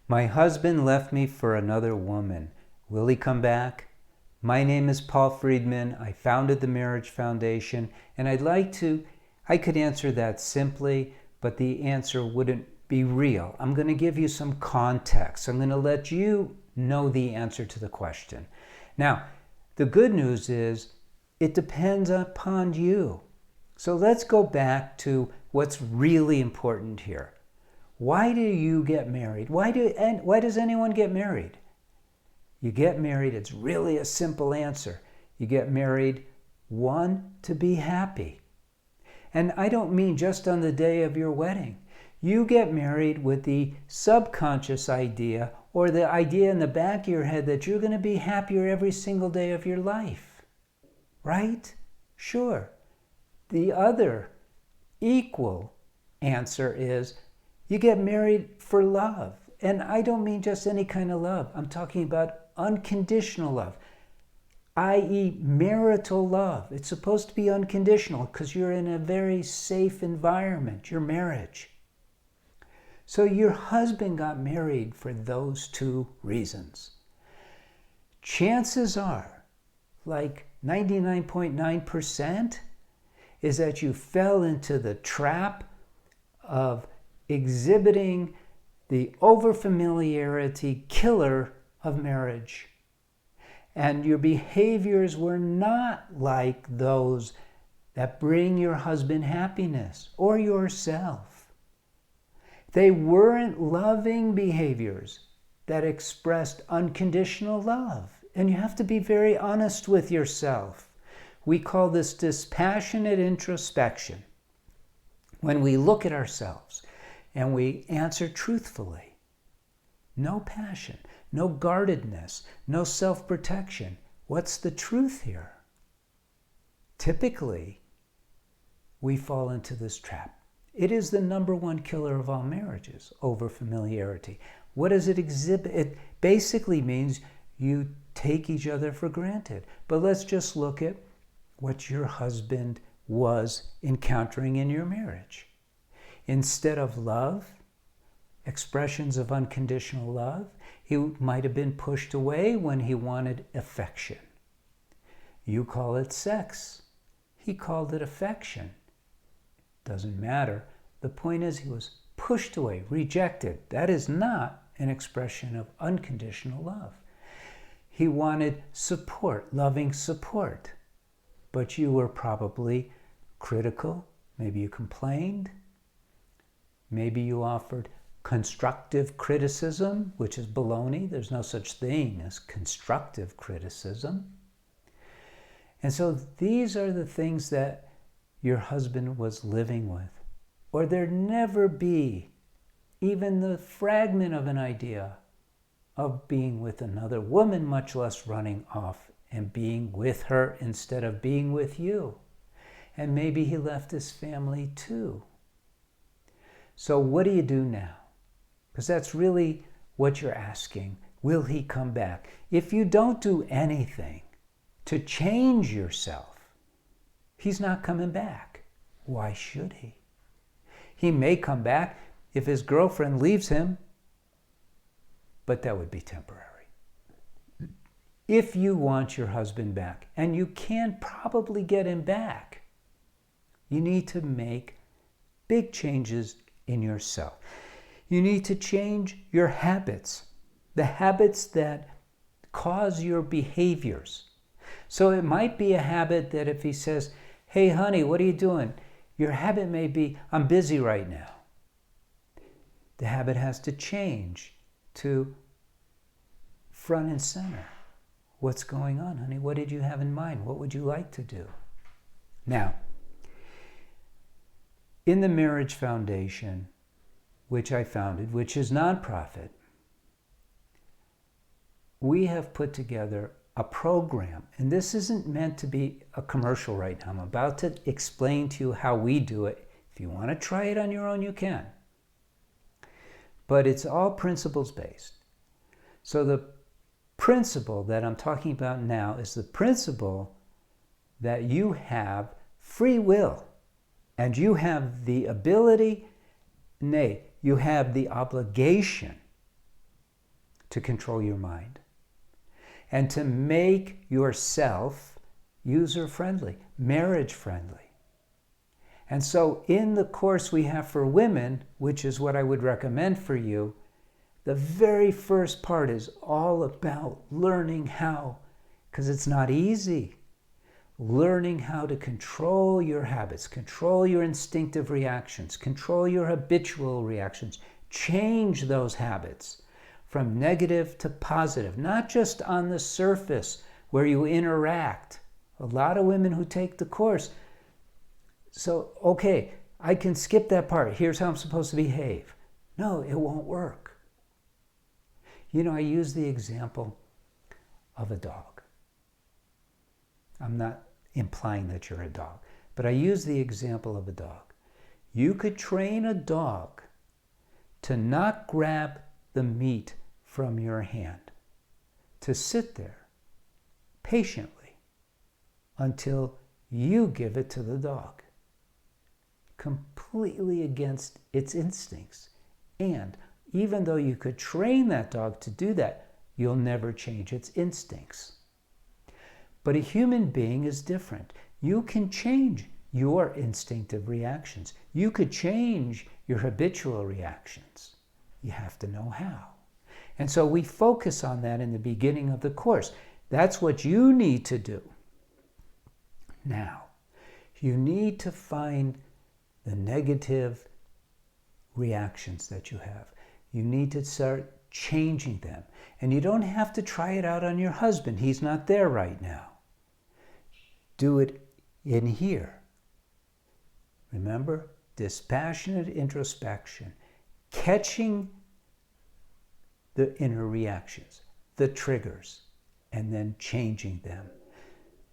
My husband left me for another woman. Will he come back? My name is Paul Friedman. I founded the Marriage Foundation, and I could answer that simply, but the answer wouldn't be real. I'm going to give you some context. I'm going to let you know the answer to the question. Now, the good news is it depends upon you. So let's go back to what's really important here. Why do you get married? Why does anyone get married? You get married, it's really a simple answer. You get married, one, to be happy. And I don't mean just on the day of your wedding. You get married with the subconscious idea or the idea in the back of your head that you're going to be happier every single day of your life. Right? Sure. The other equal answer is you get married for love. And I don't mean just any kind of love. I'm talking about unconditional love, i.e. marital love. It's supposed to be unconditional because you're in a very safe environment, your marriage. So your husband got married for those two reasons. Chances are, like 99.9%, is that you fell into the trap of exhibiting the overfamiliarity killer of marriage. And your behaviors were not like those that bring your husband happiness or yourself. They weren't loving behaviors that expressed unconditional love. And you have to be very honest with yourself. We call this dispassionate introspection. When we look at ourselves and we answer truthfully, no passion, no guardedness, no self-protection. What's the truth here? Typically, we fall into this trap. It is the number one killer of all marriages, overfamiliarity. What does it exhibit? It basically means you take each other for granted. But let's just look at what your husband was encountering in your marriage. Instead of love, expressions of unconditional love, he might have been pushed away when he wanted affection. You call it sex. He called it affection. Doesn't matter. The point is he was pushed away, rejected. That is not an expression of unconditional love. He wanted support, loving support. But you were probably critical. Maybe you complained. Maybe you offered constructive criticism, which is baloney. There's no such thing as constructive criticism. And so these are the things that your husband was living with. Or there'd never be even the fragment of an idea of being with another woman, much less running off and being with her instead of being with you. And maybe he left his family too. So what do you do now? Because that's really what you're asking. Will he come back? If you don't do anything to change yourself, he's not coming back. Why should he? He may come back if his girlfriend leaves him, but that would be temporary. If you want your husband back, and you can probably get him back, you need to make big changes in yourself. You need to change your habits, the habits that cause your behaviors. So it might be a habit that if he says, "Hey honey, what are you doing?" Your habit may be, "I'm busy right now." The habit has to change to front and center. What's going on, honey? What did you have in mind? What would you like to do? Now, in the Marriage Foundation, which I founded, which is nonprofit, we have put together a program. And this isn't meant to be a commercial right now. I'm about to explain to you how we do it. If you want to try it on your own, you can. But it's all principles based. So the principle that I'm talking about now is the principle that you have free will and you have the ability, nay, you have the obligation to control your mind and to make yourself user-friendly, marriage-friendly. And so in the course we have for women, which is what I would recommend for you, the very first part is all about learning how, because it's not easy, learning how to control your habits, control your instinctive reactions, control your habitual reactions, change those habits from negative to positive, not just on the surface where you interact. A lot of women who take the course, so, okay, I can skip that part. Here's how I'm supposed to behave. No, it won't work. You know, I use the example of a dog. I'm not implying that you're a dog, but I use the example of a dog. You could train a dog to not grab the meat from your hand, to sit there patiently until you give it to the dog, completely against its instincts. And even though you could train that dog to do that, you'll never change its instincts. But a human being is different. You can change your instinctive reactions. You could change your habitual reactions. You have to know how. And so we focus on that in the beginning of the course. That's what you need to do. Now, you need to find the negative reactions that you have. You need to start changing them. And you don't have to try it out on your husband. He's not there right now. Do it in here. Remember, dispassionate introspection, catching the inner reactions, the triggers, and then changing them.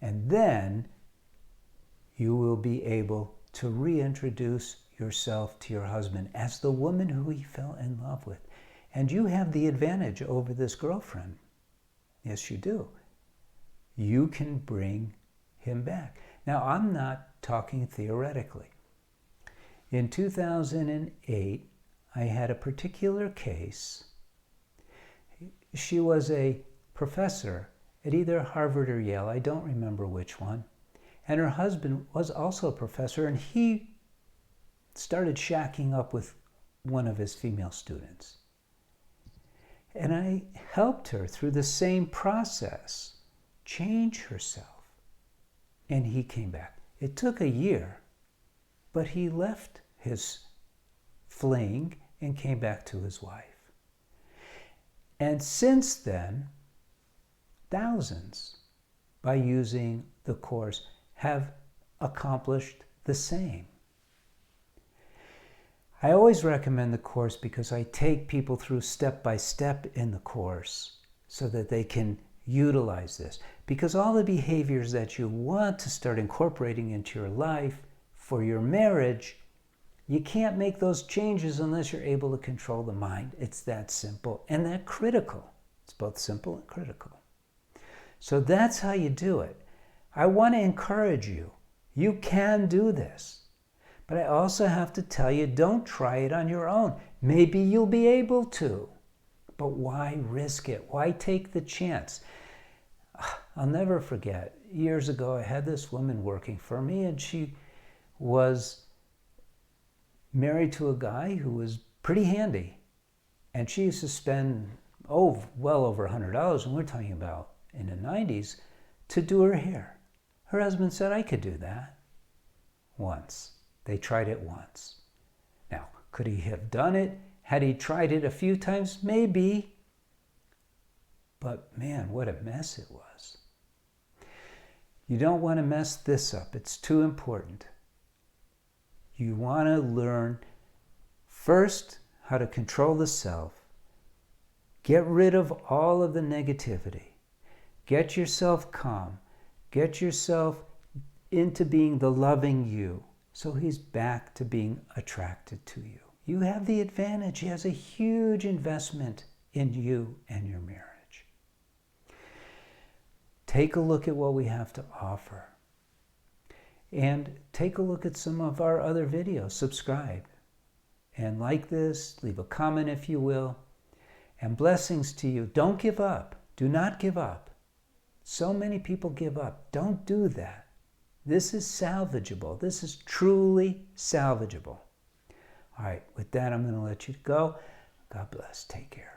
And then you will be able to reintroduce yourself to your husband as the woman who he fell in love with. And you have the advantage over this girlfriend. Yes, you do. You can bring him back. Now, I'm not talking theoretically. In 2008, I had a particular case. She was a professor at either Harvard or Yale, I don't remember which one. And her husband was also a professor, and he started shacking up with one of his female students. And I helped her through the same process, change herself. And he came back. It took a year, but he left his fling and came back to his wife. And since then, thousands, by using the course, have accomplished the same. I always recommend the course because I take people through step by step in the course so that they can utilize this. Because all the behaviors that you want to start incorporating into your life for your marriage, you can't make those changes unless you're able to control the mind. It's that simple and that critical. It's both simple and critical. So that's how you do it. I want to encourage you. You can do this. But I also have to tell you, don't try it on your own. Maybe you'll be able to. But why risk it? Why take the chance? I'll never forget. Years ago, I had this woman working for me, and she was married to a guy who was pretty handy. And she used to spend, well over $100, and we're talking about in the 90s, to do her hair. Her husband said, I could do that. Once. They tried it once. Now, could he have done it? Had he tried it a few times? Maybe. But man, what a mess it was. You don't want to mess this up. It's too important. You want to learn first how to control the self. Get rid of all of the negativity. Get yourself calm. Get yourself into being the loving you. So he's back to being attracted to you. You have the advantage. He has a huge investment in you and your marriage. Take a look at what we have to offer. And take a look at some of our other videos. Subscribe. And like this, leave a comment if you will. And blessings to you. Don't give up. Do not give up. So many people give up. Don't do that. This is salvageable. This is truly salvageable. All right, with that, I'm going to let you go. God bless. Take care.